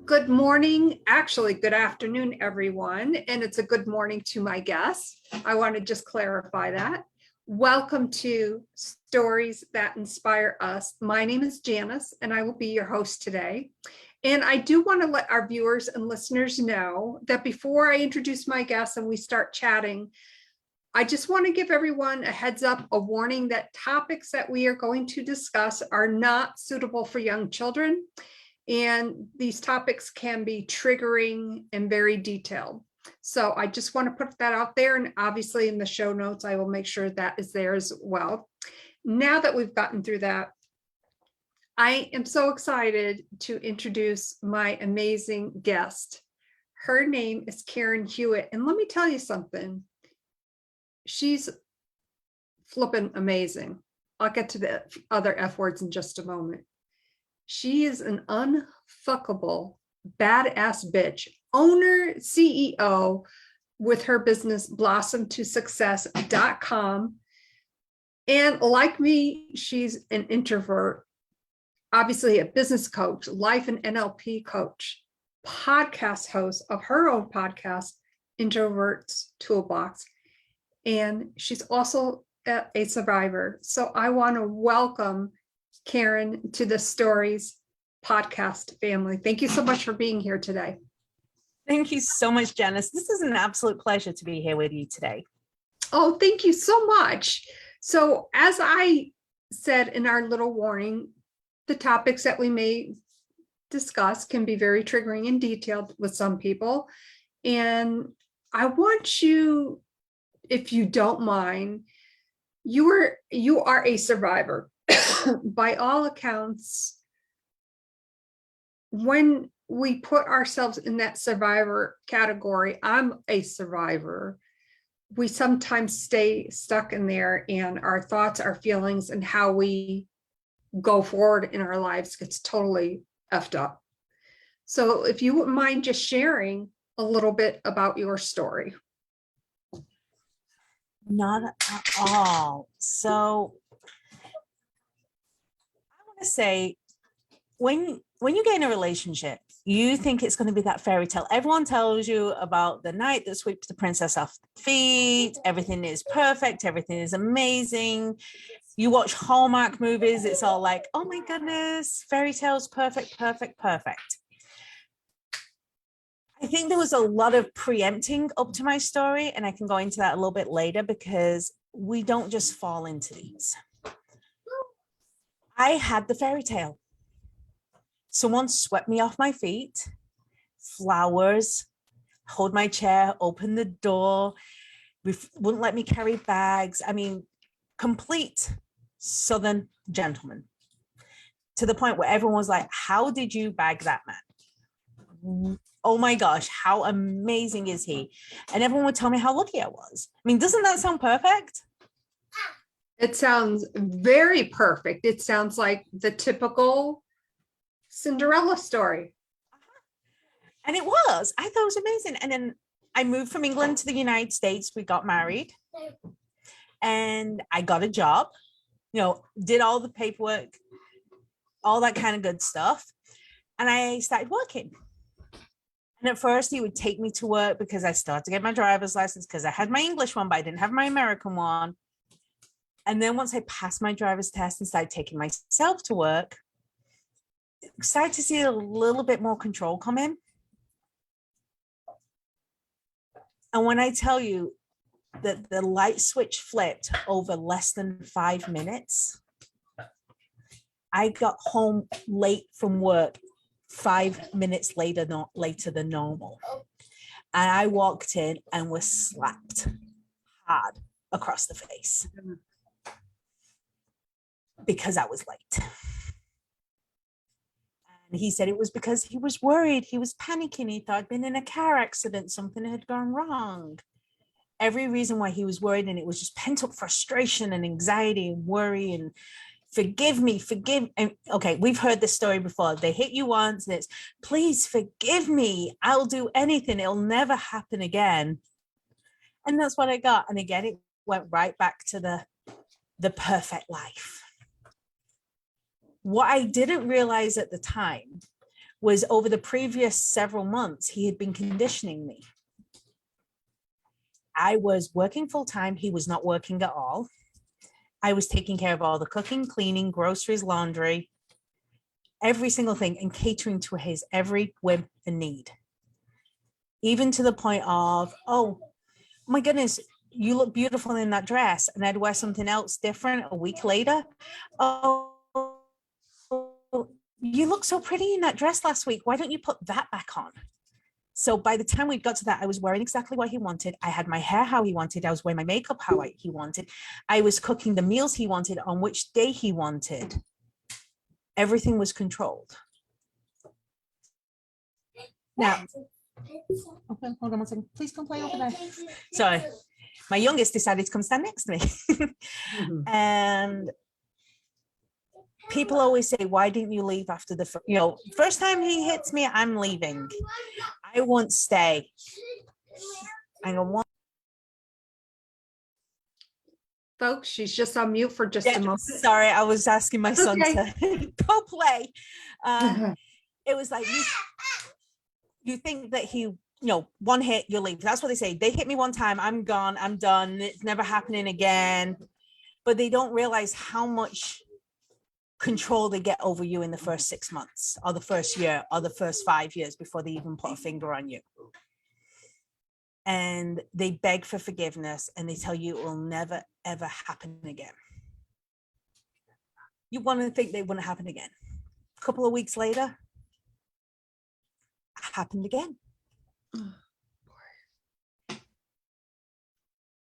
Good morning, actually, good afternoon, everyone. And it's a good morning to my guests. I want to just clarify that. Welcome to Stories That Inspire Us. My name is Janice, and I will be your host today. And I do want to let our viewers and listeners know that before I introduce my guests and we start chatting, I just want to give everyone a heads up, a warning that topics that we are going to discuss are not suitable for young children. And these topics can be triggering and very detailed. So I just want to put that out there. And obviously in the show notes, I will make sure that is there as well. Now that we've gotten through that, I am so excited to introduce my amazing guest. Her name is Karen Hewitt. And let me tell you something. She's flipping amazing. I'll get to the other F words in just a moment. She is an unfuckable, badass bitch, owner, CEO with her business blossomtosuccess.com. And like me, she's an introvert, obviously a business coach, life and NLP coach, podcast host of her own podcast, Introverts Toolbox. And she's also a survivor. So I want to welcome Karen to the Stories podcast family. Thank you so much for being here today. Thank you so much, Janice. This is an absolute pleasure to be here with you today. Oh, thank you so much. So as I said in our little warning, the topics that we may discuss can be very triggering and detailed with some people. And I want you, if you don't mind, you are a survivor. By all accounts, when we put ourselves in that survivor category, I'm a survivor, we sometimes stay stuck in there, and our thoughts, our feelings, and how we go forward in our lives gets totally effed up. So if you wouldn't mind just sharing a little bit about your story. Not at all. So to say, when you get in a relationship, you think it's going to be that fairy tale. Everyone tells you about the knight that sweeps the princess off the feet. Everything is perfect. Everything is amazing. You watch Hallmark movies. It's all like, oh my goodness, fairy tales, perfect, perfect, perfect. I think there was a lot of preempting up to my story, and I can go into that a little bit later because we don't just fall into these. I had the fairy tale. Someone swept me off my feet, flowers, hold my chair, open the door, wouldn't let me carry bags. I mean, complete Southern gentleman, to the point where everyone was like, how did you bag that man? Oh my gosh, how amazing is he? And everyone would tell me how lucky I was. I mean, doesn't that sound perfect? It sounds very perfect. It sounds like the typical Cinderella story. And it was. I thought it was amazing. And then I moved from England to the United States. We got married. And I got a job, did all the paperwork, all that kind of good stuff. And I started working. And at first he would take me to work because I still had to get my driver's license because I had my English one, but I didn't have my American one. And then once I passed my driver's test and started taking myself to work, started to see a little bit more control come in. And when I tell you that the light switch flipped over less than 5 minutes, I got home late from work 5 minutes later than normal. And I walked in and was slapped hard across the face because I was late. And he said it was because he was worried. He was panicking. He thought I'd been in a car accident. Something had gone wrong. Every reason why he was worried. And it was just pent up frustration and anxiety and worry and forgive me. And okay, we've heard this story before. They hit you once and it's, please forgive me. I'll do anything. It'll never happen again. And that's what I got. And again, it went right back to the perfect life. What I didn't realize at the time was over the previous several months, he had been conditioning me. I was working full time. He was not working at all. I was taking care of all the cooking, cleaning, groceries, laundry, every single thing, and catering to his every whim and need. Even to the point of, oh my goodness, you look beautiful in that dress. And I'd wear something else different a week later. Oh, you look so pretty in that dress last week. Why don't you put that back on? So by the time we got to that, I was wearing exactly what he wanted. I had my hair how he wanted. I was wearing my makeup how he wanted. I was cooking the meals he wanted on which day he wanted. Everything was controlled. Now, okay, hold on one second. Please come play over there. Sorry. My youngest decided to come stand next to me. And people always say, why didn't you leave after the, first time he hits me, I'm leaving. I won't stay. I don't want. Folks, she's just on mute for just a moment. Sorry, I was asking my son to go play. It was like, you think that he, one hit, you leave. That's what they say. They hit me one time, I'm gone, I'm done. It's never happening again. But they don't realize how much control they get over you in the first 6 months or the first year or the first 5 years before they even put a finger on you. And they beg for forgiveness and they tell you it will never, ever happen again. You want to think they wouldn't happen again. A couple of weeks later, it happened again.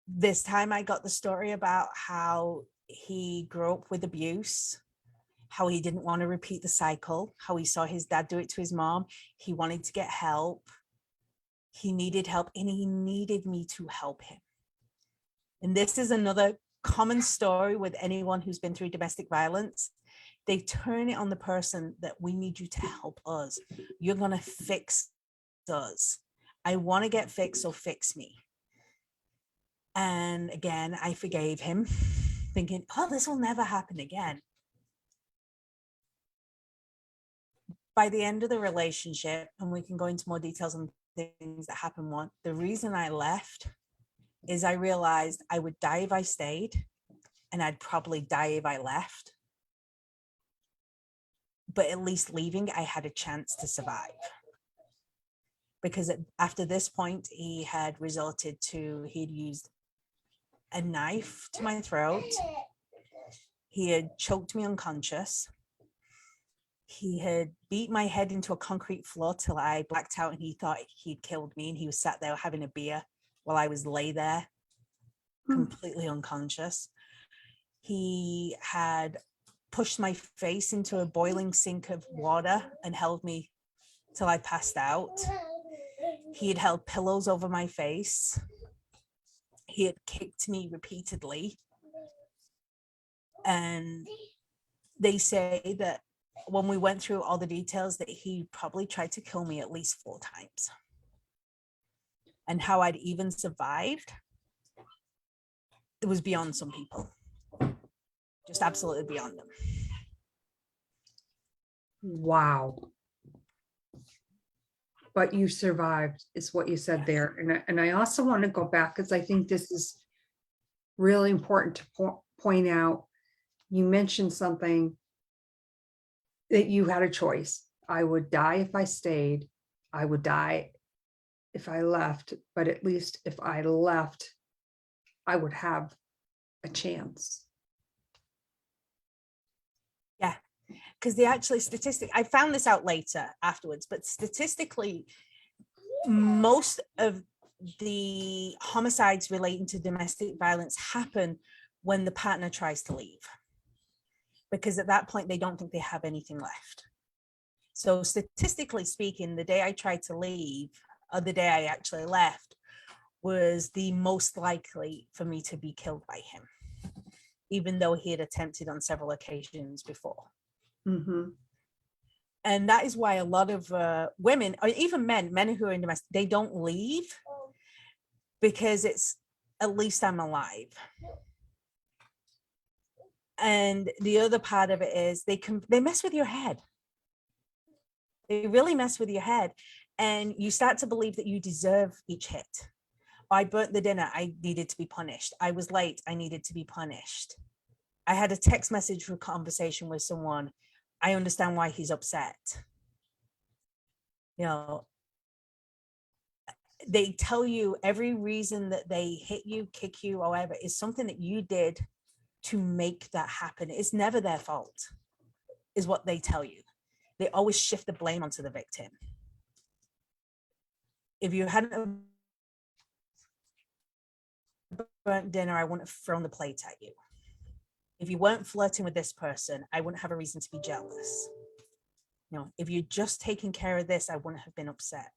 This time I got the story about how he grew up with abuse, how he didn't want to repeat the cycle, how he saw his dad do it to his mom. He wanted to get help. He needed help and he needed me to help him. And this is another common story with anyone who's been through domestic violence. They turn it on the person that we need you to help us. You're going to fix us. I want to get fixed, so fix me. And again, I forgave him, thinking, oh, this will never happen again. By the end of the relationship, and we can go into more details on things that happened once, the reason I left is I realized I would die if I stayed, and I'd probably die if I left. But at least leaving, I had a chance to survive. Because after this point, he had resorted to, he'd used a knife to my throat. He had choked me unconscious. He had beat my head into a concrete floor till I blacked out and he thought he'd killed me. And he was sat there having a beer while I was lay there, completely unconscious. He had pushed my face into a boiling sink of water and held me till I passed out. He had held pillows over my face. He had kicked me repeatedly. And they say that when we went through all the details that he probably tried to kill me at least 4 times. And how I'd even survived, it was beyond some people. Just absolutely beyond them. Wow. But you survived is what you said there. And I also want to go back because I think this is really important to point out. You mentioned something that you had a choice. I would die if I stayed. I would die if I left. But at least if I left, I would have a chance. Yeah, because they actually I found this out later afterwards, but statistically, most of the homicides relating to domestic violence happen when the partner tries to leave. Because at that point, they don't think they have anything left. So statistically speaking, the day I tried to leave, or the day I actually left, was the most likely for me to be killed by him, even though he had attempted on several occasions before. Mm-hmm. And that is why a lot of women, or even men who are in domestic, they don't leave because it's, at least I'm alive. And the other part of it is they mess with your head. They really mess with your head. And you start to believe that you deserve each hit. I burnt the dinner, I needed to be punished. I was late, I needed to be punished. I had a text message or conversation with someone. I understand why he's upset. You know, they tell you every reason that they hit you, kick you, or whatever is something that you did to make that happen. It's never their fault, is what they tell you. They always shift the blame onto the victim. If you hadn't burnt dinner, I wouldn't have thrown the plate at you. If you weren't flirting with this person, I wouldn't have a reason to be jealous. You know, if you'd just taken care of this, I wouldn't have been upset.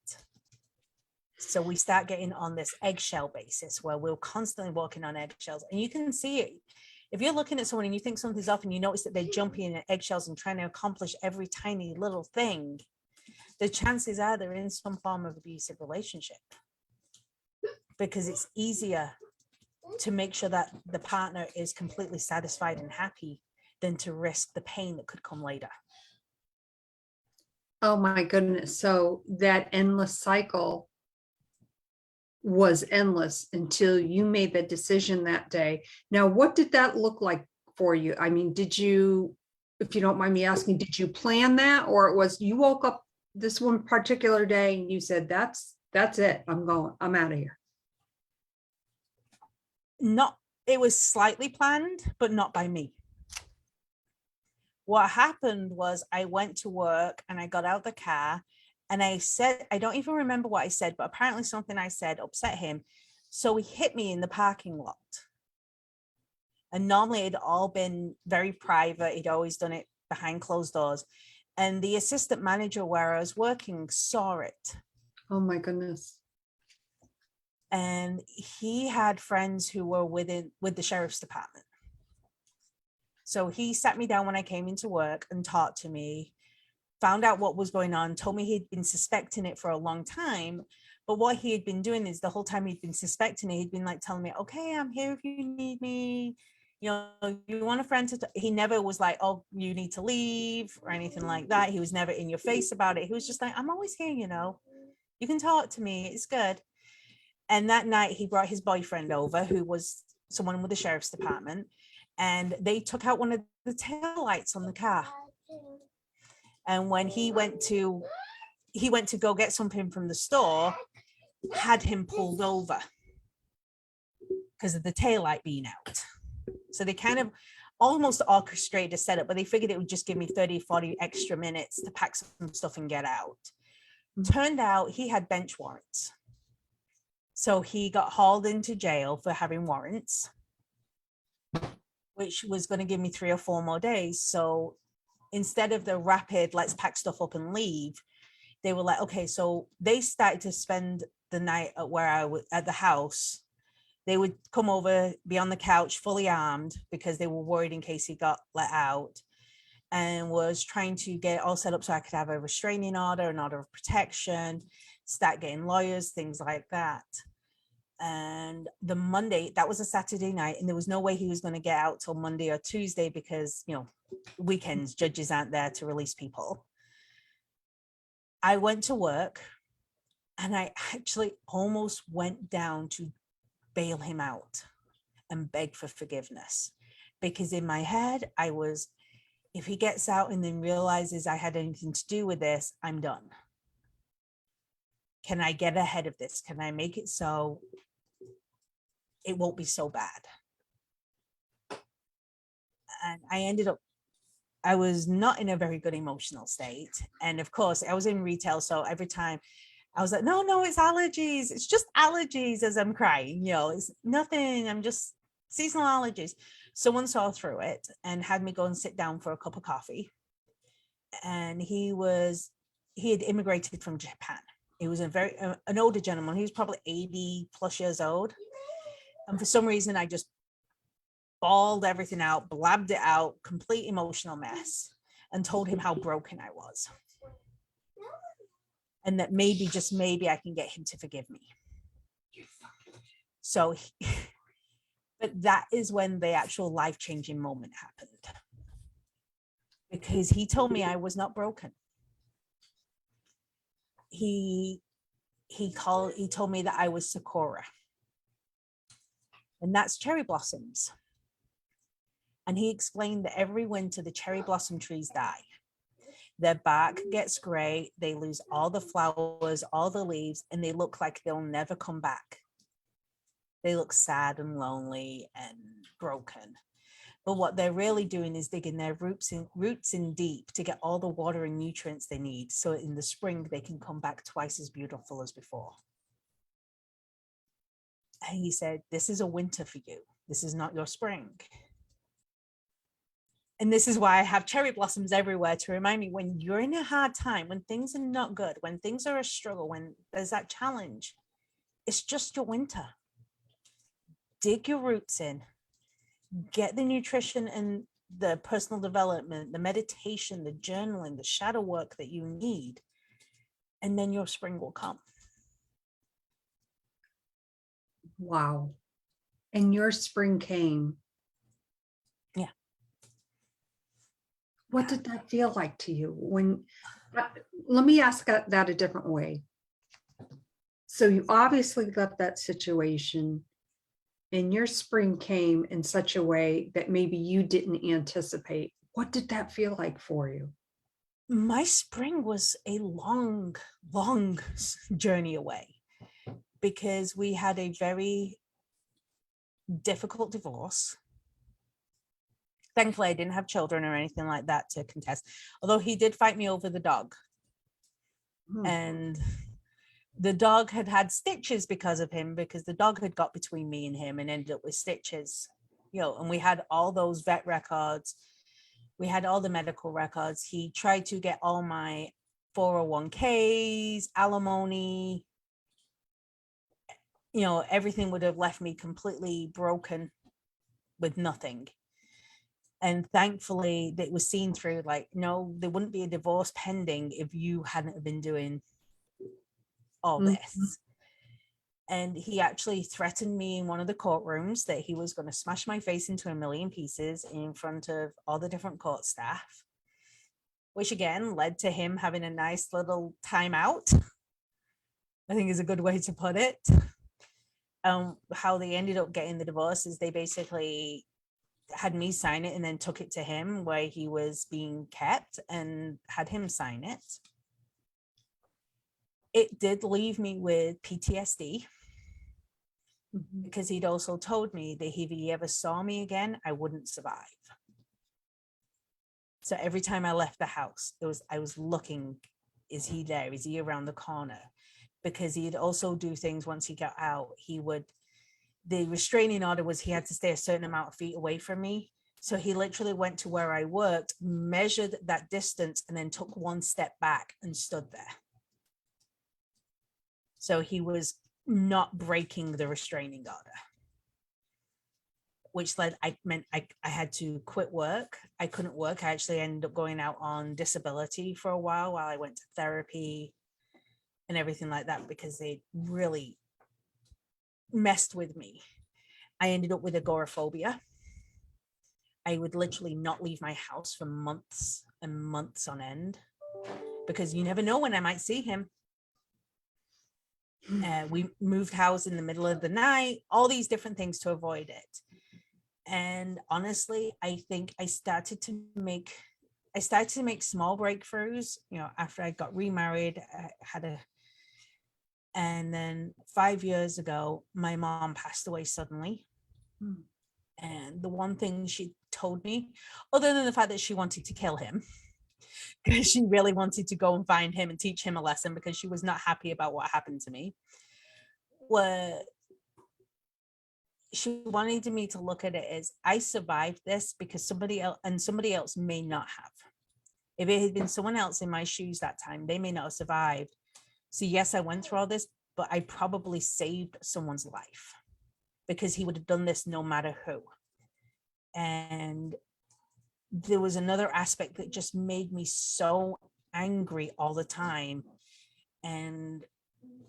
So we start getting on this eggshell basis where we're constantly walking on eggshells. And you can see it. If you're looking at someone and you think something's off and you notice that they're jumping in eggshells and trying to accomplish every tiny little thing, the chances are they're in some form of abusive relationship, because it's easier to make sure that the partner is completely satisfied and happy than to risk the pain that could come later. Oh my goodness. So that endless cycle was endless until you made the decision that day. Now, what did that look like for you? I mean, did you, if you don't mind me asking, did you plan that, or it was you woke up this one particular day and you said, that's it, I'm going, I'm out of here? Not, it was slightly planned, but not by me. What happened was I went to work and I got out the car and I said, I don't even remember what I said, but apparently something I said upset him. So he hit me in the parking lot. And normally it'd all been very private. He'd always done it behind closed doors. And the assistant manager where I was working saw it. Oh my goodness. And he had friends who were with the sheriff's department. So he sat me down when I came into work and talked to me, found out what was going on, told me he'd been suspecting it for a long time. But what he had been doing is the whole time he'd been suspecting it, he'd been like telling me, okay, I'm here if you need me. You know, you want a friend to, he never was like, oh, you need to leave or anything like that. He was never in your face about it. He was just like, I'm always here, you know, you can talk to me. It's good. And that night he brought his boyfriend over, who was someone with the sheriff's department, and they took out one of the tail lights on the car. And when he went to go get something from the store, had him pulled over because of the taillight being out. So they kind of almost orchestrated a setup, but they figured it would just give me 30, 40 extra minutes to pack some stuff and get out. Turned out he had bench warrants. So he got hauled into jail for having warrants, which was going to give me 3 or 4 more days. So instead of the rapid, let's pack stuff up and leave, they were like, okay, so they started to spend the night at where I was at the house. They would come over, be on the couch fully armed because they were worried in case he got let out, and was trying to get it all set up so I could have a restraining order, an order of protection, start getting lawyers, things like that. And the Monday, that was a Saturday night, and there was no way he was going to get out till Monday or Tuesday because, you know, weekends, judges aren't there to release people. I went to work and I actually almost went down to bail him out and beg for forgiveness, because in my head I was, if he gets out and then realizes I had anything to do with this, I'm done. Can I get ahead of this? Can I make it so it won't be so bad? And I was not in a very good emotional state. And of course I was in retail, so every time I was like, no, it's allergies. It's just allergies, as I'm crying, you know, it's nothing. I'm just seasonal allergies. Someone saw through it and had me go and sit down for a cup of coffee. And he had immigrated from Japan. He was an older gentleman. He was probably 80 plus years old. And for some reason, I just bawled everything out, blabbed it out, complete emotional mess, and told him how broken I was. And that maybe, just maybe, I can get him to forgive me. So, but that is when the actual life-changing moment happened. Because he told me I was not broken. he told me that I was Sakura, and that's cherry blossoms. And he explained that every winter the cherry blossom trees die. Their bark gets gray, they lose all the flowers, all the leaves, and they look like they'll never come back. They look sad and lonely and broken. But what they're really doing is digging their roots in deep to get all the water and nutrients they need, so in the spring they can come back twice as beautiful as before. And he said, this is a winter for you. This is not your spring. And this is why I have cherry blossoms everywhere to remind me, when you're in a hard time, when things are not good, when things are a struggle, when there's that challenge, it's just your winter. Dig your roots in, get the nutrition and the personal development, the meditation, the journaling, the shadow work that you need, and then your spring will come. Wow. And your spring came. Yeah. What did that feel like to you? Let me ask that a different way. So you obviously got that situation, and your spring came in such a way that maybe you didn't anticipate. What did that feel like for you? My spring was a long, long journey away, because we had a very difficult divorce. Thankfully, I didn't have children or anything like that to contest, although he did fight me over the dog. And the dog had had stitches because of him, because the dog had got between me and him and ended up with stitches, and we had all those vet records. We had all the medical records. He tried to get all my 401ks, alimony, everything would have left me completely broken with nothing. And thankfully it was seen through, like, no, there wouldn't be a divorce pending if you hadn't been doing all this. And he actually threatened me in one of the courtrooms that he was going to smash my face into a million pieces in front of all the different court staff, which again led to him having a nice little timeout, I think is a good way to put it. How they ended up getting the divorce is they basically had me sign it and then took it to him where he was being kept and had him sign it. It did leave me with PTSD, because he'd also told me that if he ever saw me again, I wouldn't survive. So every time I left the house, I was looking, is he there? Is he around the corner? Because he'd also do things once he got out. The restraining order was he had to stay a certain amount of feet away from me. So he literally went to where I worked, measured that distance, and then took one step back and stood there. So he was not breaking the restraining order, which meant I had to quit work. I couldn't work. I actually ended up going out on disability for a while I went to therapy and everything like that, because they really messed with me. I ended up with agoraphobia. I would literally not leave my house for months and months on end, because you never know when I might see him. We moved house in the middle of the night, all these different things to avoid it. And honestly, I think I started to make small breakthroughs, after I got remarried. And then 5 years ago, my mom passed away suddenly. And the one thing she told me, other than the fact that she wanted to kill him, because she really wanted to go and find him and teach him a lesson, because she was not happy about what happened to me, she wanted me to look at it as, I survived this because somebody else may not have. If it had been someone else in my shoes that time, they may not have survived. So yes, I went through all this, but I probably saved someone's life, because he would have done this no matter who. And there was another aspect that just made me so angry all the time. And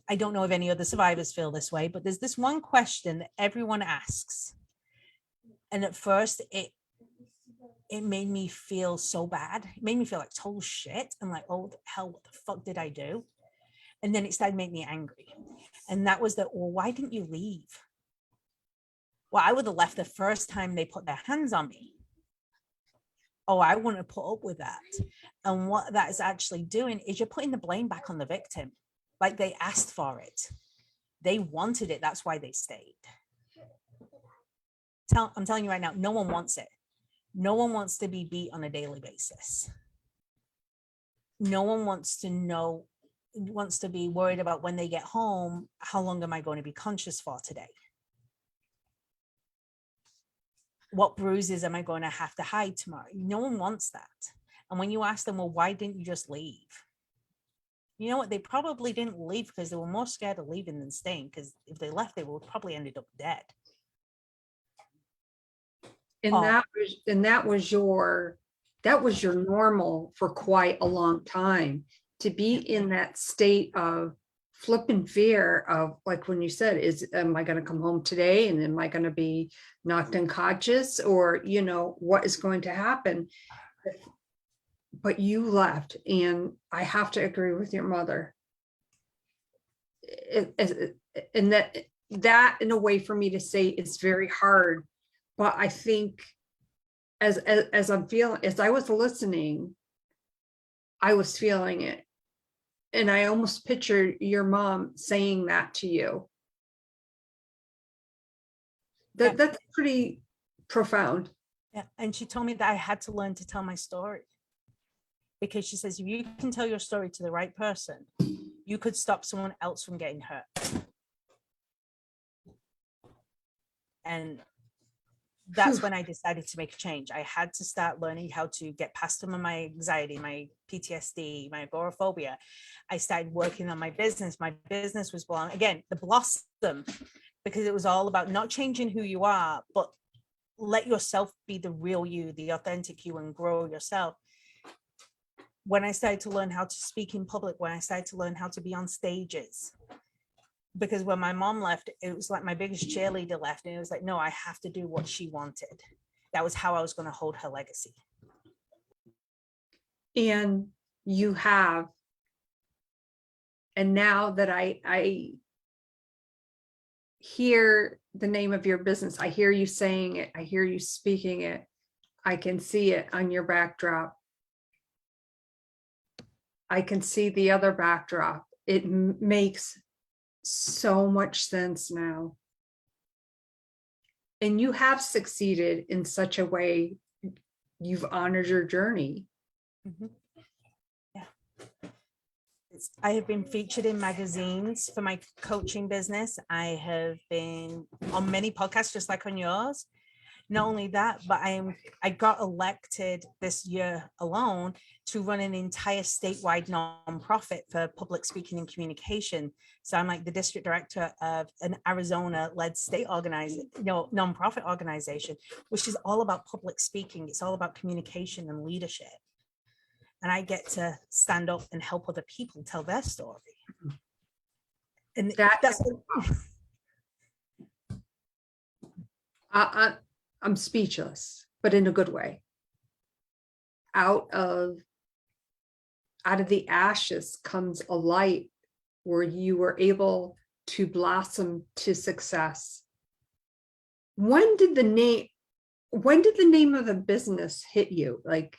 I don't know if any other survivors feel this way, but there's this one question that everyone asks. And at first it made me feel so bad. It made me feel like total shit. I'm like, oh, the hell, what the fuck did I do? And then it started making me angry. And that was well, why didn't you leave? Well, I would have left the first time they put their hands on me. Oh, I wouldn't have put up with that. And what that is actually doing is you're putting the blame back on the victim. Like they asked for it. They wanted it. That's why they stayed. I'm telling you right now, no one wants it. No one wants to be beat on a daily basis. No one wants to be worried about when they get home, how long am I going to be conscious for today? What bruises am I going to have to hide tomorrow? No one wants that. And when you ask them, well, why didn't you just leave? You know what? They probably didn't leave because they were more scared of leaving than staying, because if they left, they would probably ended up dead. And that was your normal for quite a long time, to be in that state of flipping fear of, like when you said, am I going to come home today and am I going to be knocked unconscious, or what is going to happen? But you left, and I have to agree with your mother. And that in a way for me to say it's very hard, but I think as I'm feeling, as I was listening, I was feeling it. And I almost picture your mom saying that to you. That's pretty profound. Yeah. And she told me that I had to learn to tell my story, because she says, if you can tell your story to the right person, you could stop someone else from getting hurt. And that's when I decided to make a change. I had to start learning how to get past some of my anxiety, my PTSD, my agoraphobia. I started working on my business. My business was born, again, the blossom, because it was all about not changing who you are, but let yourself be the real you, the authentic you, and grow yourself. When I started to learn how to speak in public, when I started to learn how to be on stages, because when my mom left, it was like my biggest cheerleader left, and it was like, no, I have to do what she wanted. That was how I was going to hold her legacy. And you have. And now that I hear the name of your business, I hear you saying it, I hear you speaking it, I can see it on your backdrop. I can see the other backdrop. It makes so much sense now. And you have succeeded in such a way, you've honored your journey. Mm-hmm. Yeah. I have been featured in magazines for my coaching business. I have been on many podcasts, just like on yours. Not only that, but I got elected this year alone to run an entire statewide nonprofit for public speaking and communication. So I'm like the district director of an Arizona-led state nonprofit organization, which is all about public speaking. It's all about kcommunication and leadership. And I get to stand up and help other people tell their story. And that's I'm speechless, but in a good way. Out of the ashes comes a light where you were able to blossom to success. When did the name of the business hit you? Like,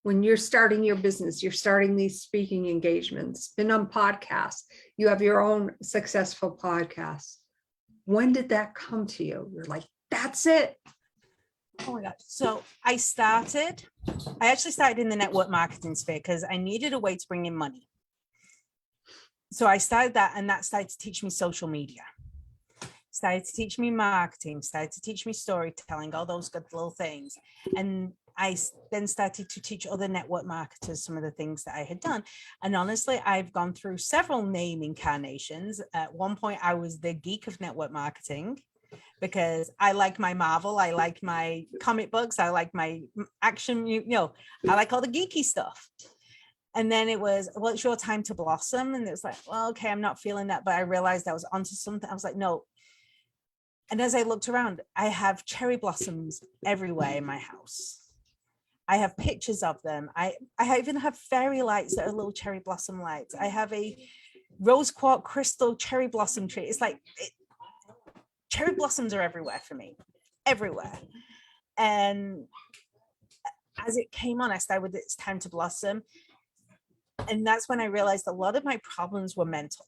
when you're starting your business, you're starting these speaking engagements, been on podcasts, you have your own successful podcast. When did that come to you? You're like, that's it. Oh my gosh. So I actually started in the network marketing sphere because I needed a way to bring in money. So I started that, and that started to teach me social media, started to teach me marketing, started to teach me storytelling, all those good little things. And I then started to teach other network marketers some of the things that I had done. And honestly, I've gone through several name incarnations. At one point, I was the geek of network marketing because I like my Marvel, I like my comic books, I like my action, I like all the geeky stuff. And then it was, well, it's your time to blossom. And it was like, well, okay, I'm not feeling that. But I realized I was onto something. I was like, no. And as I looked around, I have cherry blossoms everywhere in my house. I have pictures of them. I even have fairy lights that are little cherry blossom lights. I have a rose quartz crystal cherry blossom tree. It's like cherry blossoms are everywhere for me, everywhere. And as it came on, I started with It's Time to Blossom. And that's when I realized a lot of my problems were mental.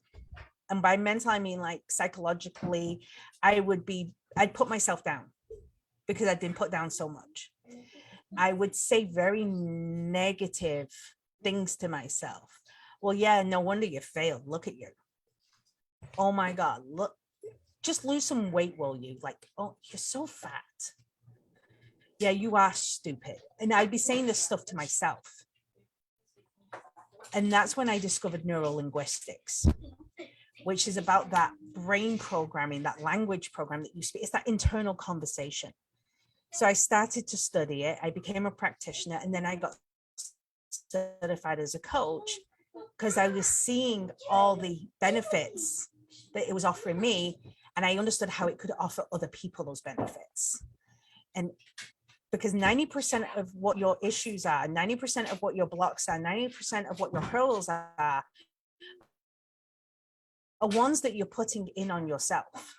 And by mental, I mean like psychologically, I'd put myself down because I'd been put down so much. I would say very negative things to myself. Well, yeah, no wonder you failed. Look at you. Oh my God, look, just lose some weight, will you? Like, oh, you're so fat. Yeah, you are stupid. And I'd be saying this stuff to myself. And that's when I discovered neurolinguistics, which is about that brain programming, that language program that you speak. It's that internal conversation. So I started to study it. I became a practitioner, and then I got certified as a coach because I was seeing all the benefits that it was offering me, and I understood how it could offer other people those benefits. And because 90% of what your issues are, 90% of what your blocks are, 90% of what your hurdles are ones that you're putting in on yourself.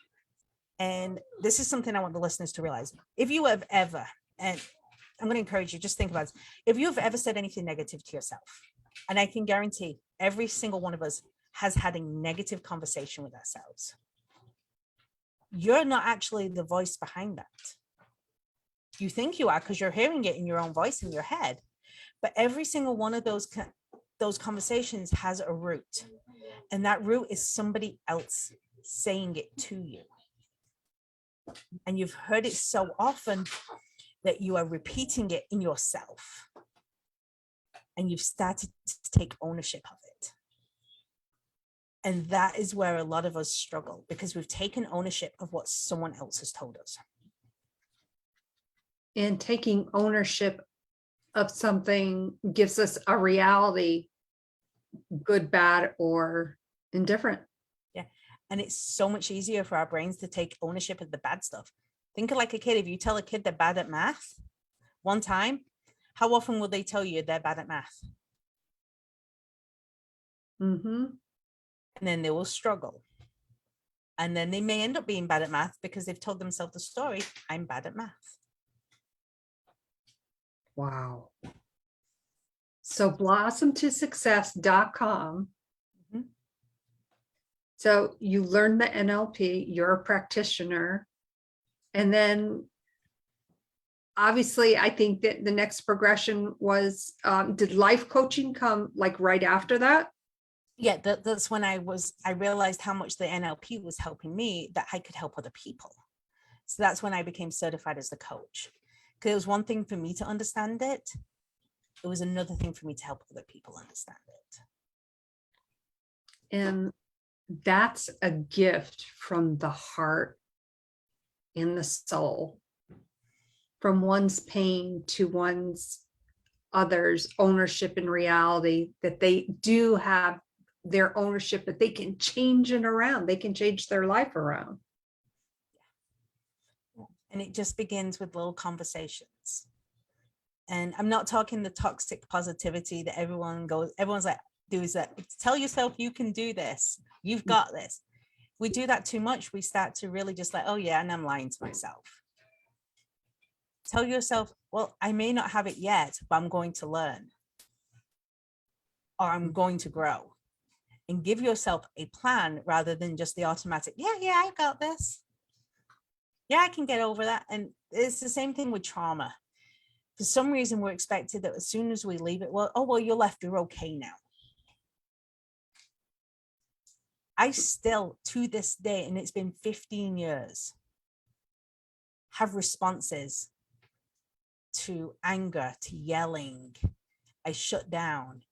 And this is something I want the listeners to realize. If you have ever, and I'm going to encourage you, just think about this. If you have ever said anything negative to yourself, and I can guarantee every single one of us has had a negative conversation with ourselves, you're not actually the voice behind that. You think you are because you're hearing it in your own voice in your head. But every single one of those conversations has a root. And that root is somebody else saying it to you. And you've heard it so often that you are repeating it in yourself. And you've started to take ownership of it. And that is where a lot of us struggle, because we've taken ownership of what someone else has told us. And taking ownership of something gives us a reality, good, bad, or indifferent. Yeah. And it's so much easier for our brains to take ownership of the bad stuff. Think of like a kid. If you tell a kid they're bad at math one time, how often will they tell you they're bad at math? Mm-hmm. And then they will struggle. And then they may end up being bad at math because they've told themselves the story, I'm bad at math. Wow. So blossomtosuccess.com. Mm-hmm. So you learn the NLP, you're a practitioner. And then obviously I think that the next progression was, did life coaching come like right after that? Yeah, that's when I realized how much the NLP was helping me, that I could help other people. So that's when I became certified as the coach. Because it was one thing for me to understand it. It was another thing for me to help other people understand it. And that's a gift from the heart and the soul, from one's pain to one's others' ownership in reality, that they do have their ownership, that they can change it around. They can change their life around. And it just begins with little conversations. And I'm not talking the toxic positivity that everyone's like, is that tell yourself you can do this, you've got this. We do that too much, we start to really just like, oh yeah, and I'm lying to myself. Tell yourself, well, I may not have it yet, but I'm going to learn, or I'm going to grow. And give yourself a plan rather than just the automatic, yeah, I got this. Yeah, I can get over that. And it's the same thing with trauma. For some reason, we're expected that as soon as we leave it, well, you're left, you're okay now. I still, to this day, and it's been 15 years, have responses to anger, to yelling. I shut down.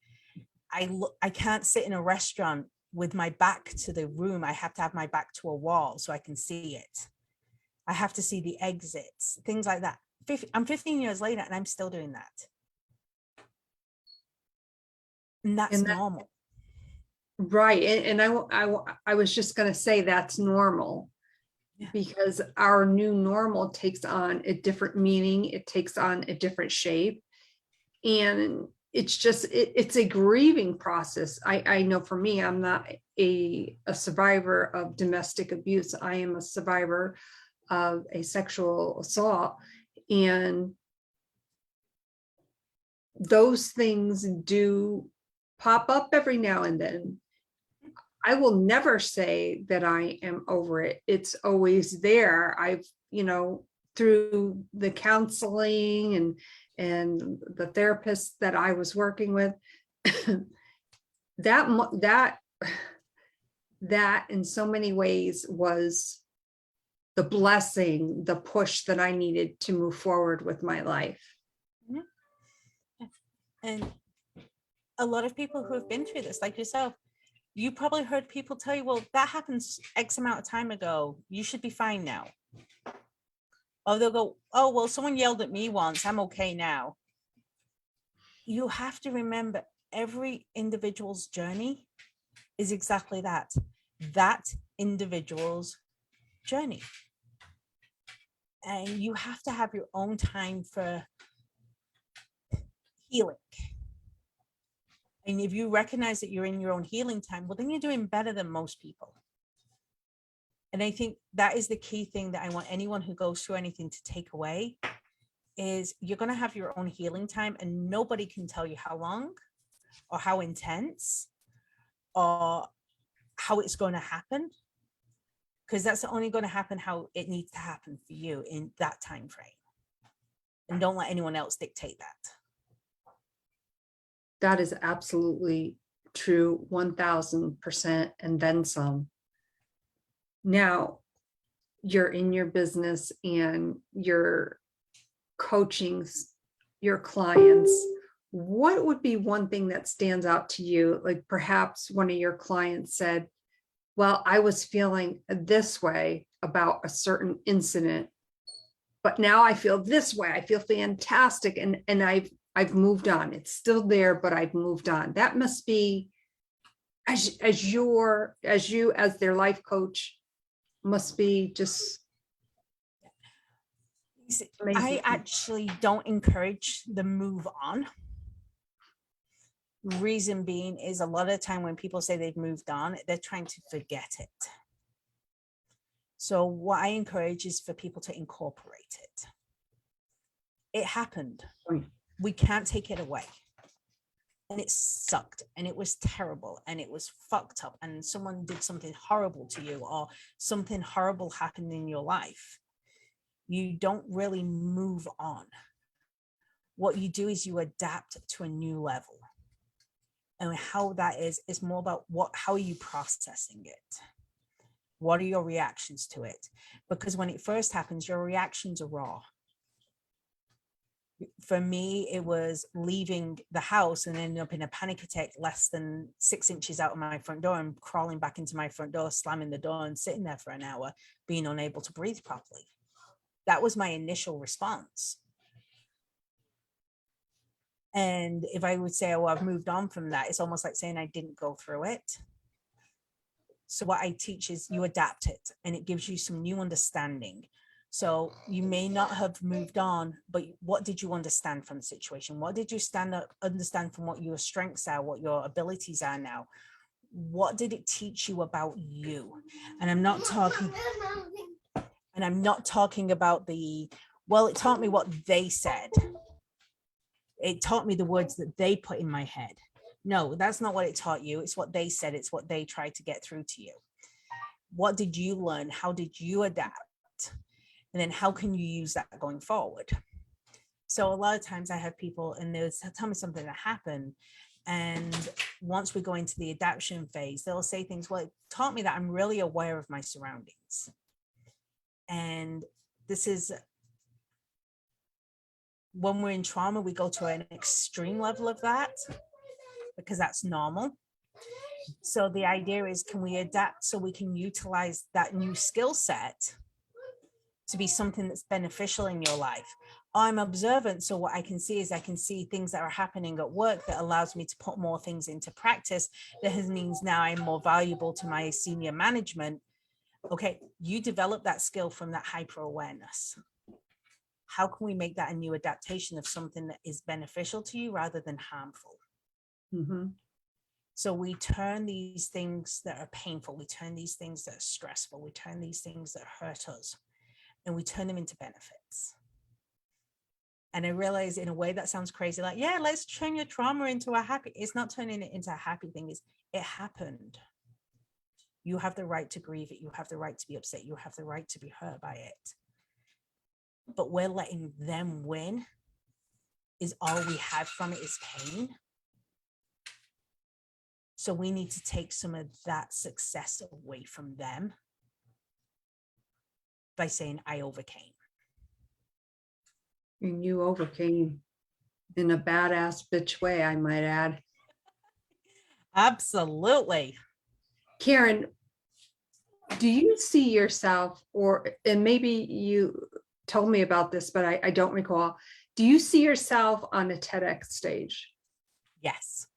I can't sit in a restaurant with my back to the room. I have to have my back to a wall so I can see it. I have to see the exits, things like that. I'm 15 years later and I'm still doing that. And that's normal. Right. And I was just going to say that's normal, because our new normal takes on a different meaning. It takes on a different shape. And it's just, it's a grieving process. I know for me, I'm not a survivor of domestic abuse. I am a survivor of a sexual assault. And those things do pop up every now and then. I will never say that I am over it. It's always there. I've, through the counseling and the therapists that I was working with, that in so many ways was the blessing, the push that I needed to move forward with my life. And a lot of people who have been through this, like yourself, you probably heard people tell you, well, that happens X amount of time ago. You should be fine now. Or they'll go, oh, well, someone yelled at me once. I'm okay now. You have to remember every individual's journey is exactly that individual's journey. And you have to have your own time for healing. And if you recognize that you're in your own healing time, well, then you're doing better than most people. And I think that is the key thing that I want anyone who goes through anything to take away is you're going to have your own healing time, and nobody can tell you how long or how intense or how it's going to happen, because that's only going to happen how it needs to happen for you in that time frame. And don't let anyone else dictate that. That is absolutely true, 1000%, and then some. Now, you're in your business and you're coaching your clients. What would be one thing that stands out to you? Like perhaps one of your clients said, well, I was feeling this way about a certain incident, but now I feel this way. I feel fantastic. And I've moved on. It's still there, but I've moved on. That must be, as their life coach, must be just amazing. I actually don't encourage the move on. Reason being is a lot of the time when people say they've moved on, they're trying to forget it. So what I encourage is for people to incorporate it. It happened. We can't take it away. And it sucked and it was terrible and it was fucked up and someone did something horrible to you or something horrible happened in your life. You don't really move on. What you do is you adapt to a new level. And how that is more about how are you processing it? What are your reactions to it? Because when it first happens, your reactions are raw. For me, it was leaving the house and ending up in a panic attack less than 6 inches out of my front door and crawling back into my front door, slamming the door and sitting there for an hour, being unable to breathe properly. That was my initial response. And if I would say, oh, I've moved on from that, it's almost like saying I didn't go through it. So what I teach is you adapt it and it gives you some new understanding. So you may not have moved on, but what did you understand from the situation? What did you understand from what your strengths are, what your abilities are now? What did it teach you about you? And I'm not talking about it taught me what they said. It taught me the words that they put in my head. No, that's not what it taught you. It's what they said. It's what they tried to get through to you. What did you learn? How did you adapt? And then how can you use that going forward? So a lot of times I have people and they'll tell me something that happened. And once we go into the adaptation phase, they'll say things, well, it taught me that I'm really aware of my surroundings. And this is, when we're in trauma, we go to an extreme level of that because that's normal. So the idea is, can we adapt so we can utilize that new skill set to be something that's beneficial in your life? I'm observant, so what I can see is I can see things that are happening at work that allows me to put more things into practice. That means now I'm more valuable to my senior management. Okay, you develop that skill from that hyper awareness. how can we make that a new adaptation of something that is beneficial to you rather than harmful? Mhm. So we turn these things that are painful, we turn these things that are stressful, we turn these things that hurt us, and we turn them into benefits. And I realize in a way that sounds crazy, like, yeah, let's turn your trauma into a happy. It's not turning it into a happy thing. It happened. You have the right to grieve it. You have the right to be upset. You have the right to be hurt by it. But we're letting them win. Is all we have from it is pain. So we need to take some of that success away from them by saying, I overcame. And you overcame in a badass bitch way, I might add. Absolutely. Karen, do you see yourself, and maybe you told me about this, but I don't recall. Do you see yourself on a TEDx stage? Yes.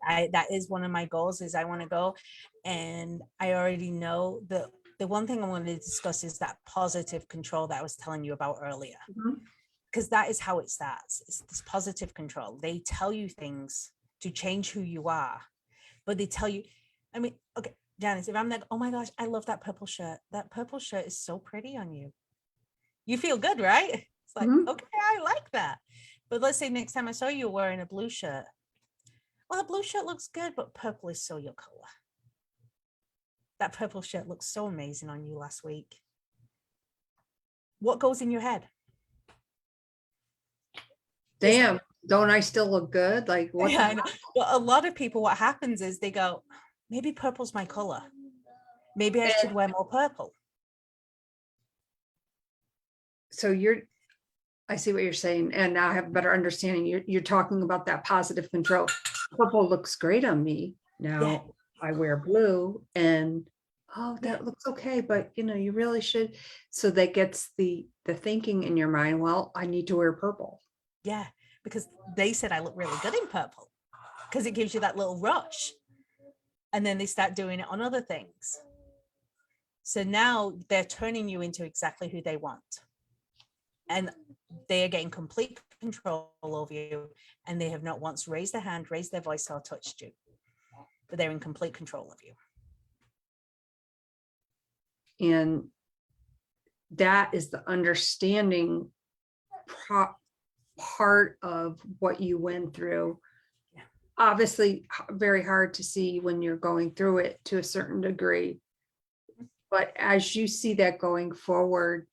That is one of my goals, is I want to go. And I already know the one thing I want to discuss is that positive control that I was telling you about earlier. Because that is how it starts. It's this positive control. They tell you things to change who you are, but they tell you, I mean, okay, Janice, if I'm like, oh my gosh, I love that purple shirt. That purple shirt is so pretty on you. You feel good, right? It's like, okay, I like that. But let's say next time I saw you wearing a blue shirt. Well, the blue shirt looks good, but purple is so your color. That purple shirt looks so amazing on you last week. What goes in your head? Damn, don't I still look good? Like, what? Yeah, I know. But a lot of people, what happens is they go, maybe purple's my color. Maybe I should wear more purple. So I see what you're saying, and now I have a better understanding. You're talking about that positive control. Purple looks great on me. Now I wear blue, and that looks okay, but you really should. So that gets the thinking in your mind, well, I need to wear purple. Yeah, because they said I look really good in purple because it gives you that little rush. And then they start doing it on other things. So now they're turning you into exactly who they want. And they are getting complete control over you. And they have not once raised their hand, raised their voice, or touched you. But they're in complete control of you. And that is the understanding part of what you went through. Obviously, very hard to see when you're going through it to a certain degree. But as you see that going forward,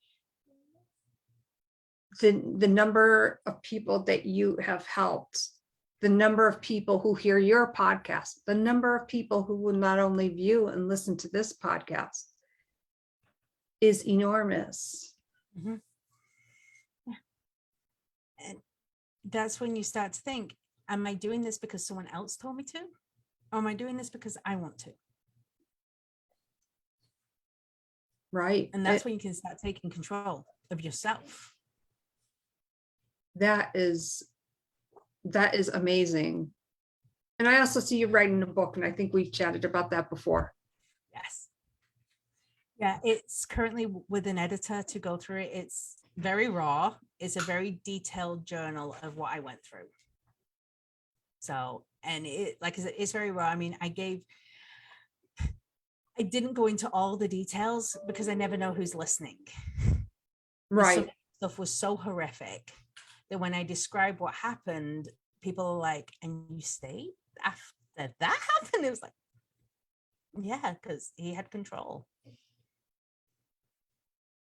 the number of people that you have helped, the number of people who hear your podcast, the number of people who will not only view and listen to this podcast is enormous. Mm-hmm. Yeah. And that's when you start to think, am I doing this because someone else told me to? Or am I doing this because I want to? Right. And that's when you can start taking control of yourself. That is amazing. And I also see you writing a book, and I think we've chatted about that before. Yes. Yeah, it's currently with an editor to go through it. It's very raw. It's a very detailed journal of what I went through. So, and it, like I said, it's very raw. I mean, I didn't go into all the details because I never know who's listening. Right. Some stuff was so horrific that when I describe what happened, people are like, and you stayed after that happened? It was like, yeah, because he had control.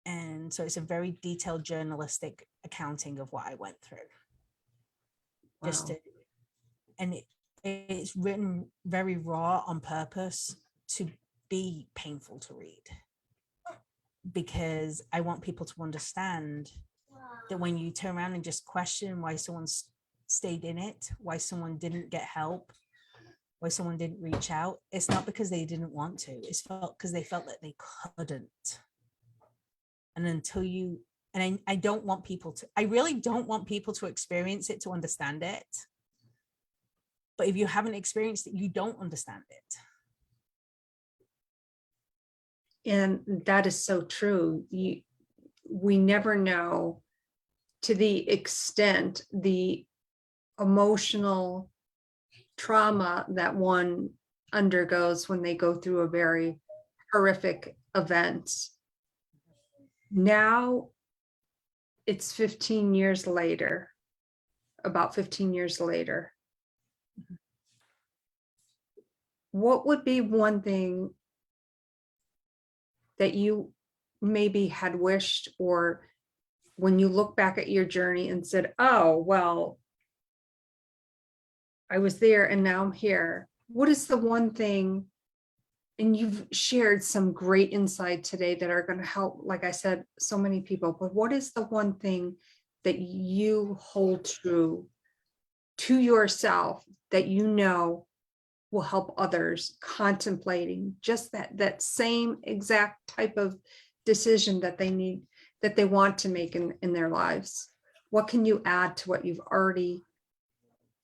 And so it's a very detailed journalistic accounting of what I went through. Wow. It's written very raw on purpose to be painful to read, because I want people to understand that when you turn around and just question why someone stayed in it, why someone didn't get help, why someone didn't reach out, it's not because they didn't want to, it's because they felt that they couldn't. And until you, and I don't want people to, I really don't want people to experience it to understand it. But if you haven't experienced it, you don't understand it. And that is so true. We never know to the extent, the emotional trauma that one undergoes when they go through a very horrific event. Now it's 15 years later, about 15 years later. What would be one thing that you maybe had wished, or when you look back at your journey and said, oh, well, I was there and now I'm here. What is the one thing, and you've shared some great insight today that are going to help, like I said, so many people, but what is the one thing that you hold true to yourself that you know will help others contemplating just that same exact type of decision that they need, that they want to make in their lives? What can you add to what you've already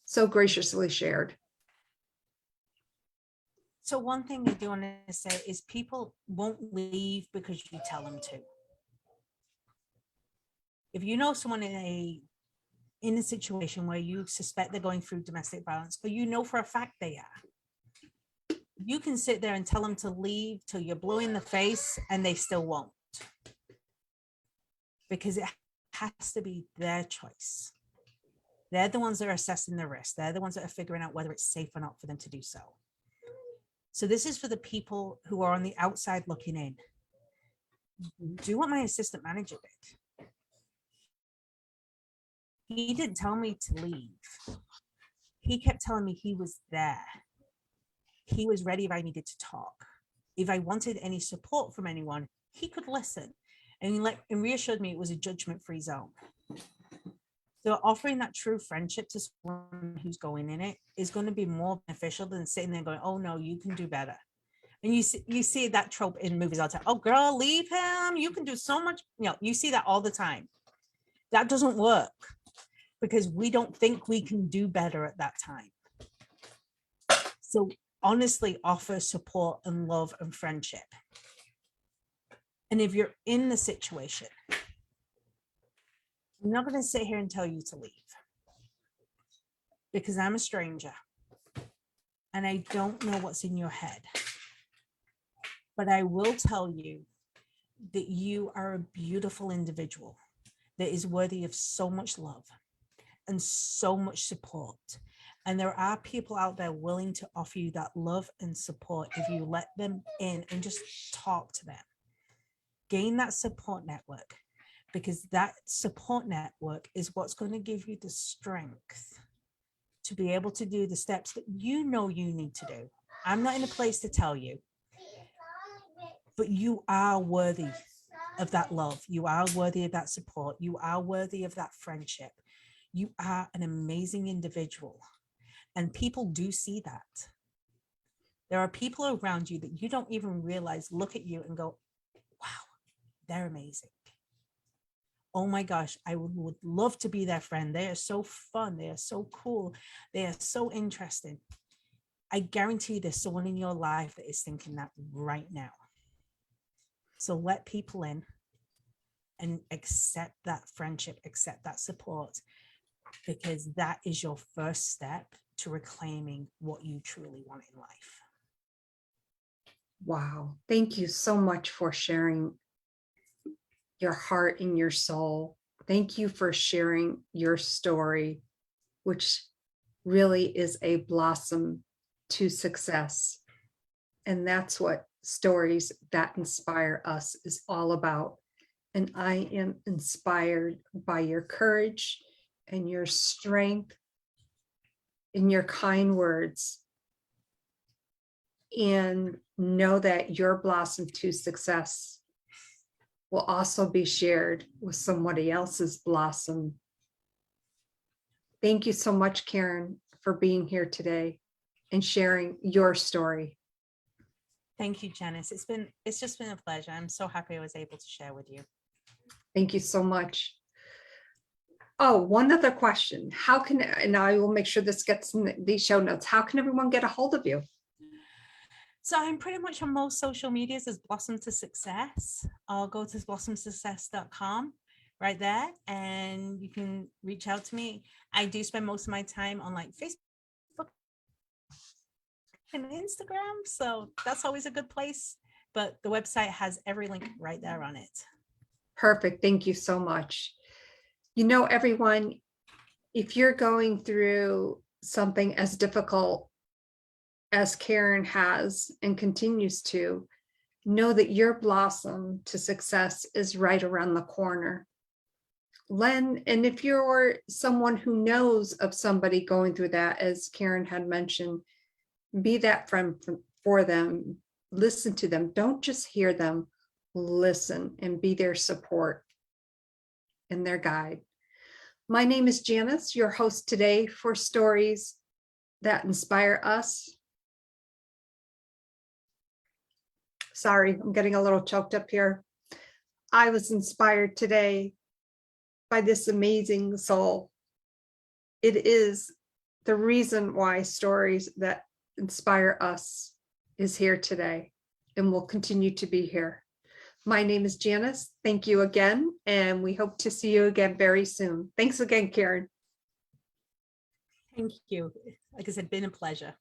so graciously shared? So one thing I do want to say is people won't leave because you tell them to. If you know someone in a situation where you suspect they're going through domestic violence, or you know for a fact they are, you can sit there and tell them to leave till you're blue in the face and they still won't. Because it has to be their choice. They're the ones that are assessing the risk. They're the ones that are figuring out whether it's safe or not for them to do so. So this is for the people who are on the outside looking in. Do what my assistant manager did. He didn't tell me to leave. He kept telling me he was there. He was ready if I needed to talk. If I wanted any support from anyone, he could listen. And he reassured me it was a judgment-free zone. So offering that true friendship to someone who's going in it is going to be more beneficial than sitting there going, oh no, you can do better. And you see that trope in movies all the time. Oh girl, leave him. You can do so much. You see that all the time. That doesn't work because we don't think we can do better at that time. So honestly, offer support and love and friendship. And if you're in the situation, I'm not going to sit here and tell you to leave because I'm a stranger and I don't know what's in your head. But I will tell you that you are a beautiful individual that is worthy of so much love and so much support. And there are people out there willing to offer you that love and support if you let them in and just talk to them. Gain that support network, because that support network is what's going to give you the strength to be able to do the steps that you know you need to do. I'm not in a place to tell you, but you are worthy of that love. You are worthy of that support. You are worthy of that friendship. You are an amazing individual. And people do see that. There are people around you that you don't even realize look at you and go, wow, they're amazing. Oh my gosh, I would love to be their friend. They are so fun. They are so cool. They are so interesting. I guarantee there's someone in your life that is thinking that right now. So let people in and accept that friendship, accept that support, because that is your first step to reclaiming what you truly want in life. Wow. Thank you so much for sharing your heart and your soul. Thank you for sharing your story, which really is a blossom to success. And that's what Stories That Inspire Us is all about. And I am inspired by your courage and your strength and your kind words. And know that your blossom to success will also be shared with somebody else's blossom. Thank you so much, Karen, for being here today and sharing your story. Thank you, Janice. It's just been a pleasure. I'm so happy I was able to share with you. Thank you so much. Oh, one other question. How can, and I will make sure this gets in these show notes, how can everyone get a hold of you? So I'm pretty much on most social medias as Blossom to Success. I'll go to blossomsuccess.com. right there, and you can reach out to me. I do spend most of my time on like Facebook and Instagram, so that's always a good place. But the website has every link right there on it. Perfect. Thank you so much. You know, everyone, if you're going through something as difficult as Karen has and continues to, know that your blossom to success is right around the corner. Len, and if you're someone who knows of somebody going through that, as Karen had mentioned, be that friend for them. Listen to them. Don't just hear them. Listen and be their support and their guide. My name is Janice, your host today for Stories That Inspire Us. Sorry, I'm getting a little choked up here. I was inspired today by this amazing soul. It is the reason why Stories That Inspire Us is here today and will continue to be here. My name is Janice. Thank you again, and we hope to see you again very soon. Thanks again, Karen. Thank you. Like I said, been a pleasure.